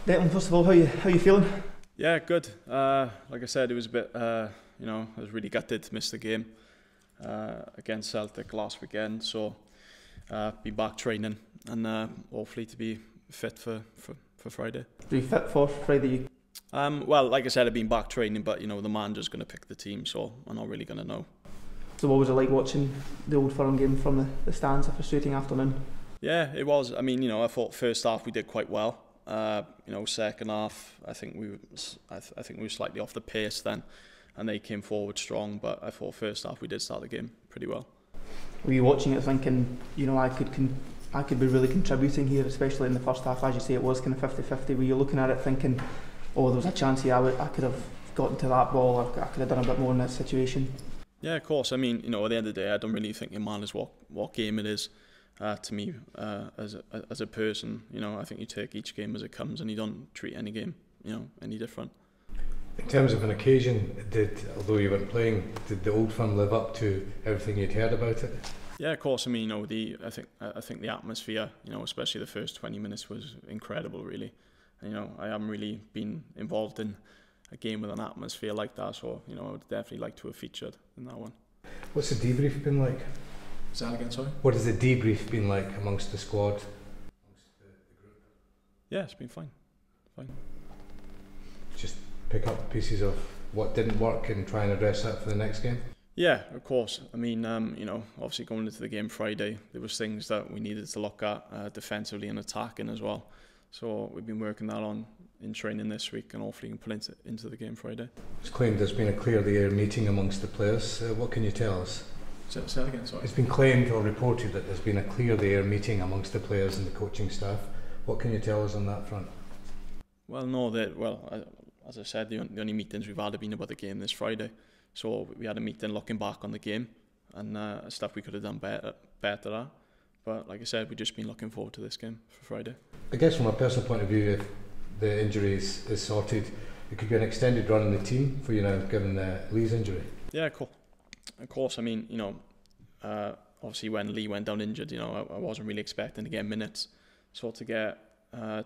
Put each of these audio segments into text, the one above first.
Declan, first of all, how you feeling? Yeah, good. Like I said, it was a bit, I was really gutted to miss the game against Celtic last weekend. So, be back training and hopefully to be fit for Friday. Are you fit for Friday? Well, like I said, I've been back training, but the manager's going to pick the team, so I'm not really going to know. So what was it like watching the Old Firm game from the stands? A frustrating afternoon. Yeah, it was. I mean, I thought first half we did quite well. Second half, I think we were slightly off the pace then, and they came forward strong. But I thought first half we did start the game pretty well. Were you watching it thinking, I could be really contributing here, especially in the first half? As you say, it was kind of 50-50. Were you looking at it thinking, oh, there was a chance here, I could have gotten to that ball, or I could have done a bit more in that situation? Yeah, of course. I mean, at the end of the day, I don't really think it matters what game it is. To me, as a person, I think you take each game as it comes, and you don't treat any game, any different. In terms of an occasion, although you weren't playing, did the Old Firm live up to everything you'd heard about it? Yeah, of course. I mean, I think the atmosphere, especially the first 20 minutes, was incredible, really. And, I haven't really been involved in a game with an atmosphere like that, so I would definitely like to have featured in that one. What's the debrief been like? Say that again, sorry? What has the debrief been like amongst the squad, amongst the group? Yeah, it's been fine. Just pick up pieces of what didn't work and try and address that for the next game? Yeah, of course. I mean, obviously going into the game Friday, there was things that we needed to look at defensively and attacking as well. So we've been working that on in training this week, and hopefully we can put into the game Friday. It's claimed there's been a clear the air meeting amongst the players. What can you tell us? Say that again, sorry. It's been claimed or reported that there's been a clear the air meeting amongst the players and the coaching staff. What can you tell us on that front? Well, no, as I said, the only meetings we've had have been about the game this Friday. So we had a meeting looking back on the game and stuff we could have done better at. But like I said, we've just been looking forward to this game for Friday. I guess from a personal point of view, if the injury is sorted, it could be an extended run in the team for you now, given Lee's injury. Yeah, cool. Of course, I mean, obviously when Lee went down injured, I wasn't really expecting to get minutes. So to get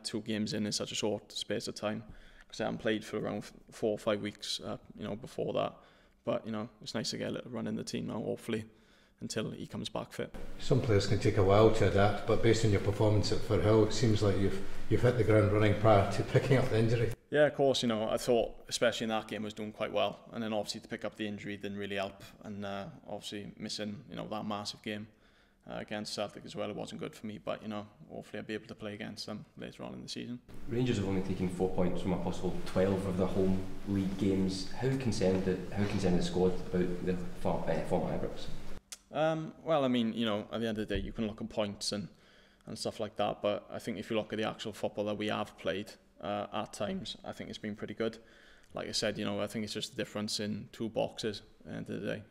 2 games in such a short space of time, because I haven't played for around 4 or 5 weeks, before that. But, it's nice to get a little run in the team now, hopefully, until he comes back fit. Some players can take a while to adapt, but based on your performance at Firhill, it seems like you've hit the ground running prior to picking up the injury. Yeah, of course, I thought, especially in that game, I was doing quite well. And then obviously to pick up the injury didn't really help. And obviously missing, that massive game against Celtic as well, it wasn't good for me. But, hopefully I'll be able to play against them later on in the season. Rangers have only taken 4 points from a possible 12 of their home league games. How concerned the squad about the form at Ibrox? Well, I mean, at the end of the day, you can look at points and stuff like that. But I think if you look at the actual football that we have played, at times, I think it's been pretty good. Like I said, I think it's just the difference in 2 boxes at the end of the day,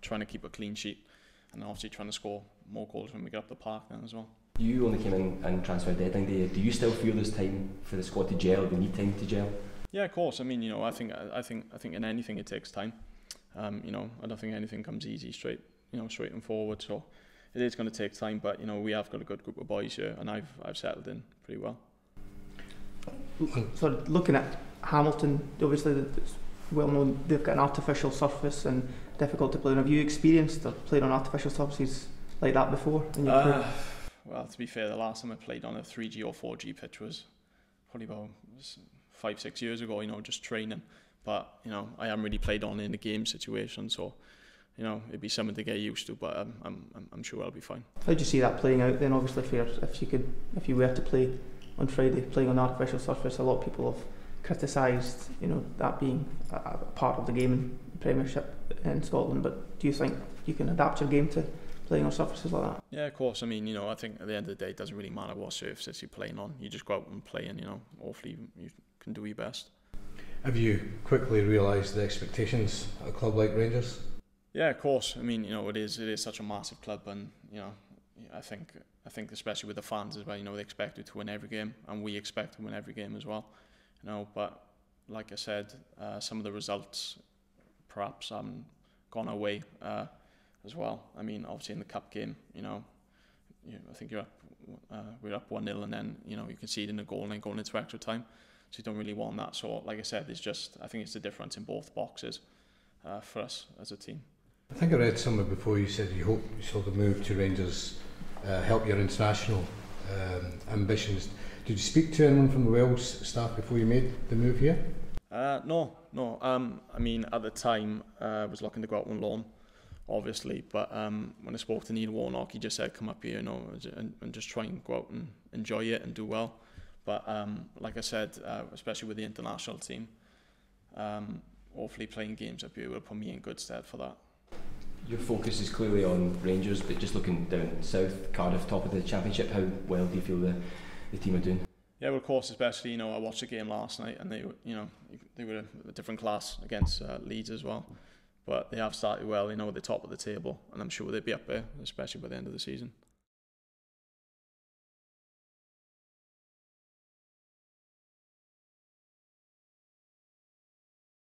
trying to keep a clean sheet and obviously trying to score more goals when we get up the park then as well. You only came in and transfer deadline day. Do you still feel there's time for the squad to gel? Do you need time to gel? Yeah, of course. I mean, I think in anything it takes time. I don't think anything comes easy straight and forward. So it is going to take time, but we have got a good group of boys here, and I've settled in pretty well. So looking at Hamilton, obviously it's well known they've got an artificial surface and difficult to play on. Have you experienced or played on artificial surfaces like that before in your career? Well, to be fair, the last time I played on a 3G or 4G pitch was probably about 5-6 years ago, just training. But, I haven't really played on in a game situation, so, it'd be something to get used to, but I'm sure I'll be fine. How do you see that playing out then, obviously, if you were to play on Friday, playing on artificial surface? A lot of people have criticised, that being a part of the game in the Premiership in Scotland. But do you think you can adapt your game to playing on surfaces like that? Yeah, of course. I mean, I think at the end of the day, it doesn't really matter what surfaces you're playing on. You just go out and play, and hopefully you can do your best. Have you quickly realised the expectations at a club like Rangers? Yeah, of course. I mean, it is such a massive club, and I think especially with the fans as well, they expect you to win every game, and we expect to win every game as well. But like I said, some of the results perhaps haven't gone our way as well. I mean, obviously in the cup game, I think we're up 1-0, and then you concede in a goal and then going into extra time. so you don't really want that. So like I said, I think it's the difference in both boxes for us as a team. I think I read somewhere before you said you hope you saw the move to Rangers help your international ambitions. Did you speak to anyone from the Wales staff before you made the move here? No. I mean, at the time, I was looking to go out on loan, obviously. But when I spoke to Neil Warnock, he just said, "Come up here, and just try and go out and enjoy it and do well." But like I said, especially with the international team, hopefully playing games up here will put me in good stead for that. Your focus is clearly on Rangers, but just looking down south, Cardiff, top of the Championship, how well do you feel the team are doing? Yeah, well, of course, especially, I watched the game last night and they were a different class against Leeds as well. But they have started well, they're top of the table, and I'm sure they'll be up there, especially by the end of the season.